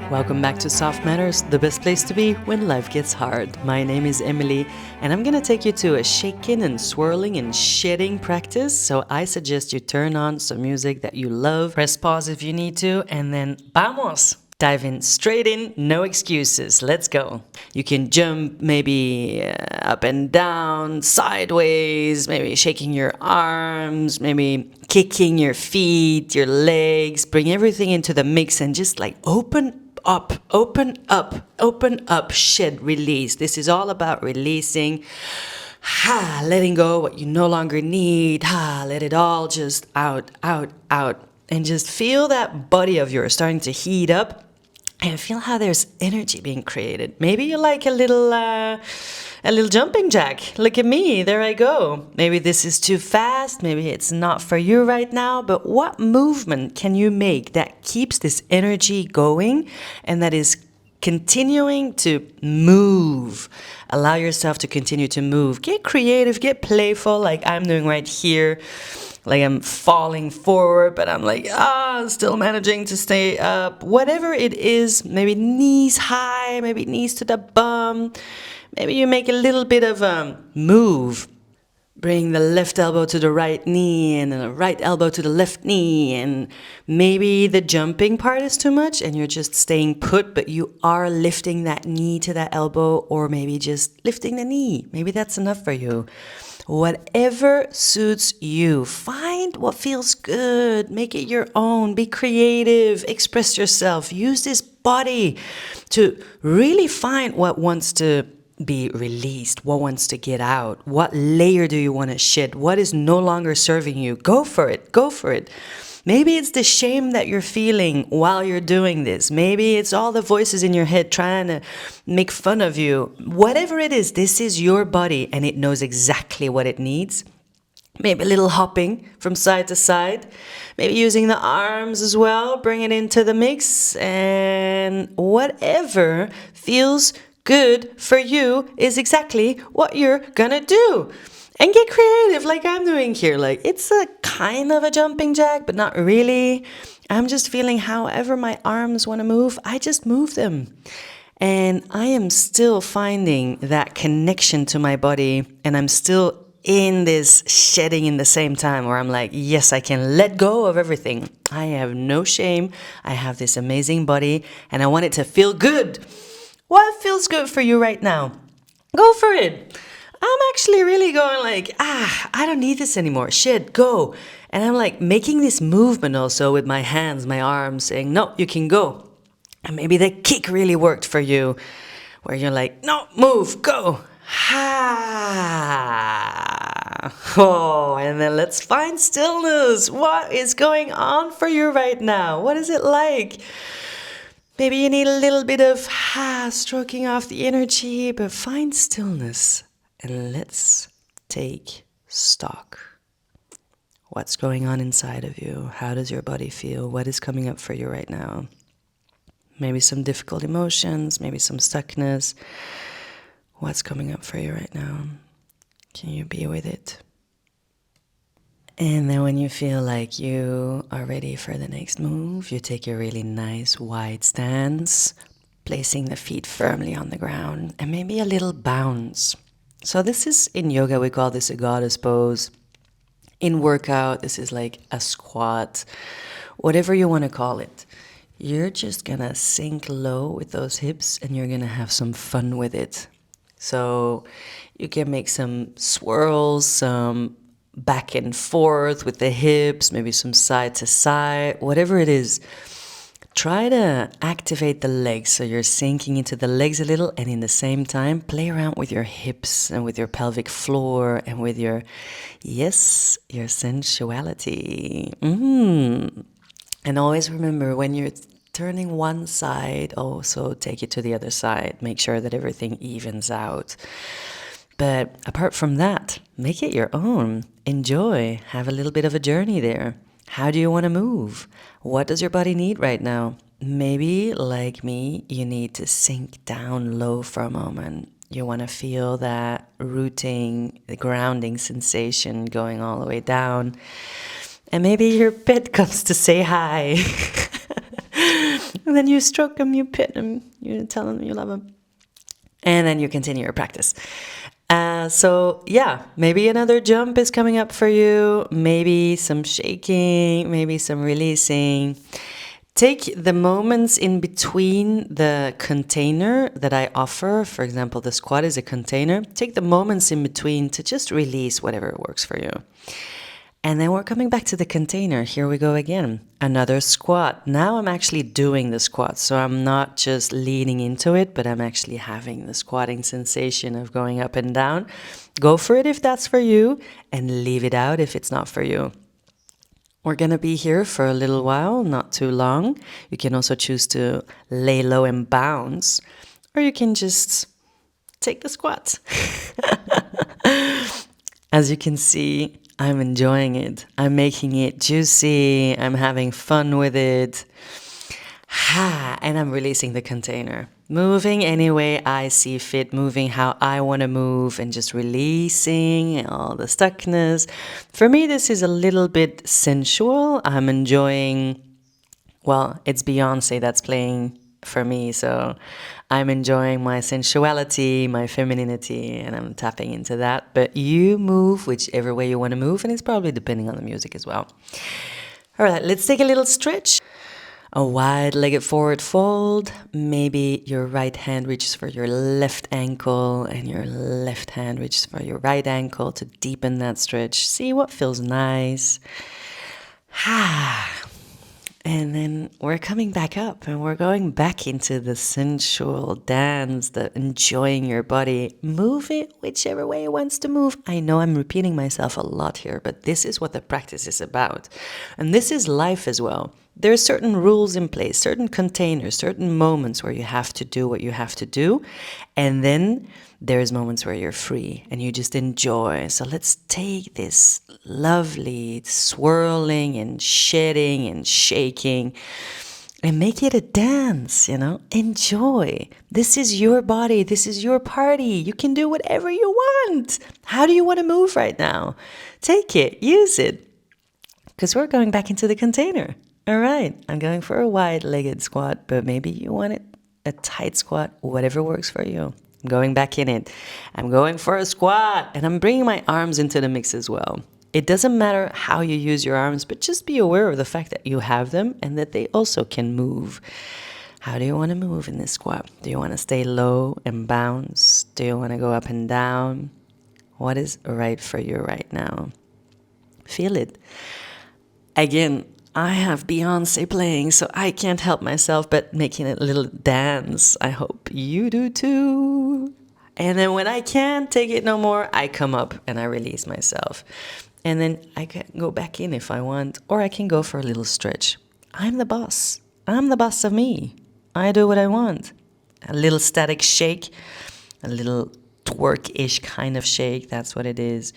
Welcome back to Soft Manners, the best place to be when life gets hard. My name is Emilie, and I'm gonna take you to a shaking and swirling and shedding practice. So I suggest you turn on some music that you love, press pause if you need to, and then vamos! Dive in straight in, no excuses. Let's go. You can jump maybe up and down, sideways, maybe shaking your arms, maybe kicking your feet, your legs. Bring everything into the mix and just like open up, shed, release. This is all about releasing, letting go what you no longer need, let it all just out. And just feel that body of yours starting to heat up and feel how there's energy being created. Maybe you like a little jumping jack. Look at me, there I go. Maybe this is too fast, maybe it's not for you right now, but what movement can you make that keeps this energy going and that is continuing to move? Allow yourself to continue to move. Get creative, get playful like I'm doing right here. Like I'm falling forward, but I'm like, still managing to stay up. Whatever it is, maybe knees high, maybe knees to the bum. Maybe you make a little bit of a move. Bring the left elbow to the right knee and the right elbow to the left knee. And maybe the jumping part is too much and you're just staying put, but you are lifting that knee to that elbow, or maybe just lifting the knee. Maybe that's enough for you. Whatever suits you. Find what feels good. Make it your own. Be creative. Express yourself. Use this body to really find what wants to be released, what wants to get out, what layer do you want to shed, what is no longer serving you. Go for it. Maybe it's the shame that you're feeling while you're doing this. Maybe it's all the voices in your head trying to make fun of you. Whatever it is, this is your body and it knows exactly what it needs. Maybe a little hopping from side to side. Maybe using the arms as well. Bring it into the mix. And whatever feels good for you is exactly what you're gonna do. And get creative like I'm doing here. Like it's a kind of a jumping jack, but not really. I'm just feeling however my arms want to move, I just move them. And I am still finding that connection to my body, and I'm still in this shedding in the same time where I'm like, yes, I can let go of everything. I have no shame. I have this amazing body and I want it to feel good. What feels good for you right now? Go for it. I'm actually really going like, I don't need this anymore. Shit, go. And I'm like making this movement also with my hands, my arms, saying, no, you can go. And maybe the kick really worked for you, where you're like, no, move, go. And then let's find stillness. What is going on for you right now? What is it like? Maybe you need a little bit of stroking off the energy, but find stillness. And let's take stock. What's going on inside of you? How does your body feel? What is coming up for you right now? Maybe some difficult emotions, maybe some stuckness. What's coming up for you right now? Can you be with it? And then when you feel like you are ready for the next move, you take a really nice wide stance, placing the feet firmly on the ground, and maybe a little bounce. So this is, in yoga, we call this a goddess pose. In workout, this is like a squat, whatever you want to call it. You're just going to sink low with those hips and you're going to have some fun with it. So you can make some swirls, some back and forth with the hips, maybe some side to side, whatever it is. Try to activate the legs so you're sinking into the legs a little, and in the same time, play around with your hips and with your pelvic floor and with your sensuality. And always remember, when you're turning one side, also take it to the other side. Make sure that everything evens out. But apart from that, make it your own. Enjoy. Have a little bit of a journey there. How do you want to move? What does your body need right now? Maybe, like me, you need to sink down low for a moment. You want to feel that rooting, the grounding sensation going all the way down. And maybe your pet comes to say hi. And then you stroke them, you pet them, you tell them you love them. And then you continue your practice. So yeah, maybe another jump is coming up for you. Maybe some shaking, maybe some releasing. Take the moments in between the container that I offer. For example, the squat is a container. Take the moments in between to just release whatever works for you. And then we're coming back to the container. Here we go again. Another squat. Now I'm actually doing the squat. So I'm not just leaning into it, but I'm actually having the squatting sensation of going up and down. Go for it if that's for you, and leave it out if it's not for you. We're going to be here for a little while, not too long. You can also choose to lay low and bounce, or you can just take the squats. As you can see, I'm enjoying it. I'm making it juicy. I'm having fun with it. And I'm releasing the container. Moving any way I see fit, moving how I want to move, and just releasing all the stuckness. For me, this is a little bit sensual. I'm enjoying, well, it's Beyoncé that's playing for me, so I'm enjoying my sensuality, my femininity, and I'm tapping into that. But you move whichever way you want to move, and it's probably depending on the music as well. All right, let's take a little stretch. A wide-legged forward fold. Maybe your right hand reaches for your left ankle and your left hand reaches for your right ankle to deepen that stretch. See what feels nice. And then we're coming back up and we're going back into the sensual dance, the enjoying your body. Move it whichever way it wants to move. I know I'm repeating myself a lot here, but this is what the practice is about. And this is life as well. There are certain rules in place, certain containers, certain moments where you have to do what you have to do. And then there's moments where you're free and you just enjoy. So let's take this lovely swirling and shedding and shaking and make it a dance, Enjoy. This is your body. This is your party. You can do whatever you want. How do you want to move right now? Take it. Use it. Because we're going back into the container. All right. I'm going for a wide-legged squat, but maybe you want it a tight squat, whatever works for you. I'm going back in it. I'm going for a squat, and I'm bringing my arms into the mix as well. It doesn't matter how you use your arms, but just be aware of the fact that you have them and that they also can move. How do you want to move in this squat? Do you want to stay low and bounce? Do you want to go up and down? What is right for you right now? Feel it. Again, I have Beyoncé playing, so I can't help myself but making a little dance. I hope you do too. And then when I can't take it no more, I come up and I release myself. And then I can go back in if I want, or I can go for a little stretch. I'm the boss. I'm the boss of me. I do what I want. A little static shake, a little twerk-ish kind of shake, that's what it is.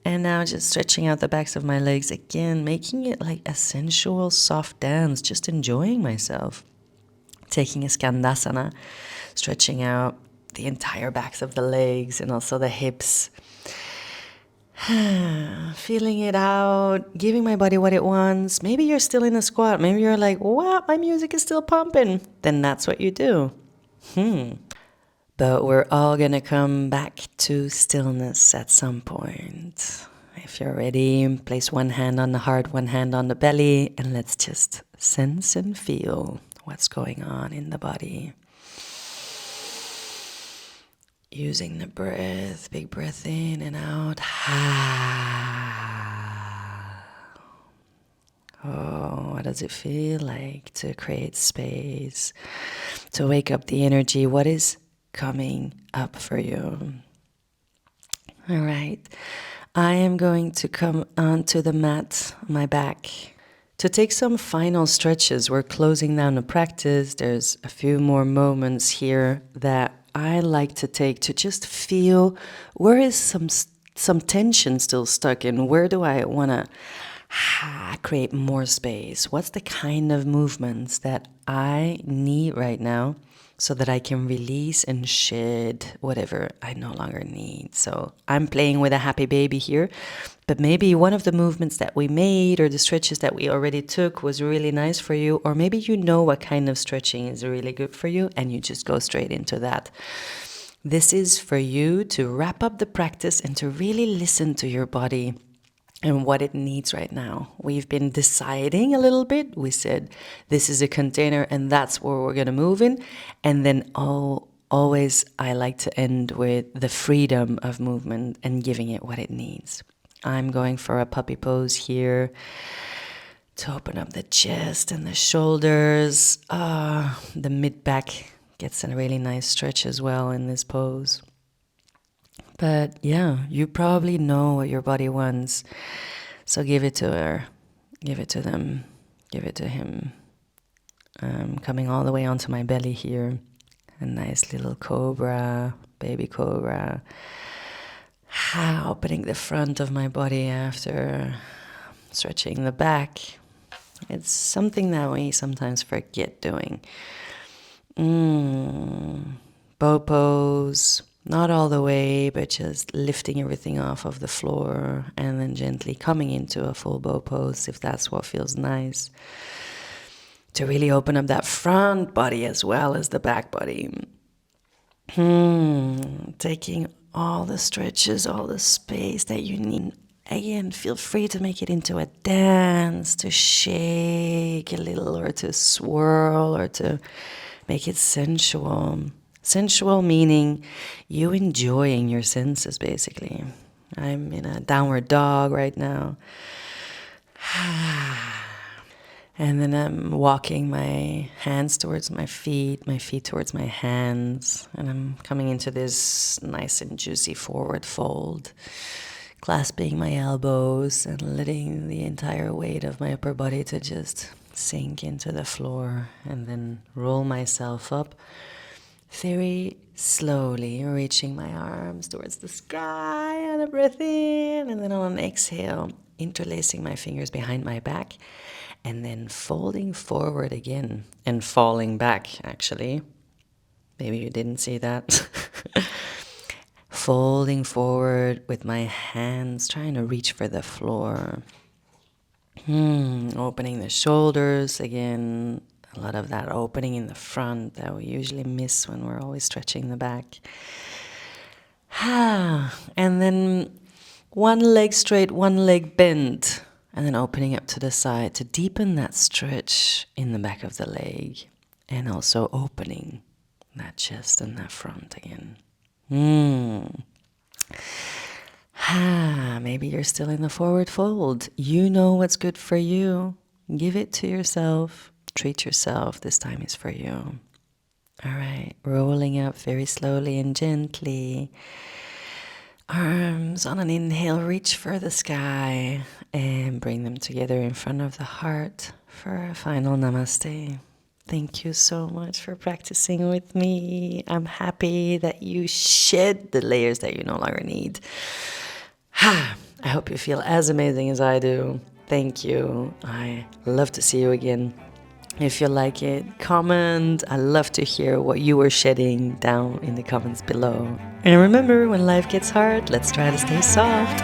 And now just stretching out the backs of my legs again, making it like a sensual, soft dance, just enjoying myself. Taking a skandasana, stretching out the entire backs of the legs and also the hips. Feeling it out, giving my body what it wants. Maybe you're still in a squat. Maybe you're like, what? My music is still pumping. Then that's what you do. But we're all going to come back to stillness at some point. If you're ready, place one hand on the heart, one hand on the belly, and let's just sense and feel what's going on in the body. Using the breath, big breath in and out. Oh, what does it feel like to create space, to wake up the energy? What is coming up for you? All right. I am going to come onto the mat, my back, to take some final stretches. We're closing down the practice. There's a few more moments here that I like to take to just feel where is some tension still stuck in. Where do I want to Create more space. What's the kind of movements that I need right now so that I can release and shed whatever I no longer need? So I'm playing with a happy baby here, but maybe one of the movements that we made or the stretches that we already took was really nice for you, or maybe you know what kind of stretching is really good for you and you just go straight into that. This is for you to wrap up the practice and to really listen to your body and what it needs right now. We've been deciding a little bit. We said this is a container and that's where we're going to move in. And then always I like to end with the freedom of movement and giving it what it needs. I'm going for a puppy pose here to open up the chest and the shoulders. The mid-back gets a really nice stretch as well in this pose. But yeah, you probably know what your body wants. So give it to her, give it to them, give it to him. Coming all the way onto my belly here. A nice little cobra, baby cobra. Opening the front of my body after stretching the back. It's something that we sometimes forget doing. Bow pose. Not all the way, but just lifting everything off of the floor and then gently coming into a full bow pose if that's what feels nice. To really open up that front body as well as the back body. Taking all the stretches, all the space that you need. Again, feel free to make it into a dance, to shake a little or to swirl or to make it sensual. Sensual meaning you enjoying your senses, basically. I'm in a downward dog right now. And then I'm walking my hands towards my feet towards my hands. And I'm coming into this nice and juicy forward fold, clasping my elbows and letting the entire weight of my upper body to just sink into the floor and then roll myself up. Very slowly reaching my arms towards the sky and a breath in, and then on an exhale, interlacing my fingers behind my back and then folding forward again and falling back, actually. Maybe you didn't see that. Folding forward with my hands, trying to reach for the floor. Opening the shoulders again. A lot of that opening in the front that we usually miss when we're always stretching the back. And then one leg straight, one leg bent. And then opening up to the side to deepen that stretch in the back of the leg. And also opening that chest and that front again. Maybe you're still in the forward fold. You know what's good for you. Give it to yourself. Treat yourself. This time is for you. All right. Rolling up very slowly and gently. Arms on an inhale. Reach for the sky. And bring them together in front of the heart for a final namaste. Thank you so much for practicing with me. I'm happy that you shed the layers that you no longer need. I hope you feel as amazing as I do. Thank you. I love to see you again. If you like it, comment. I love to hear what you were shedding down in the comments below. And remember, when life gets hard, let's try to stay soft.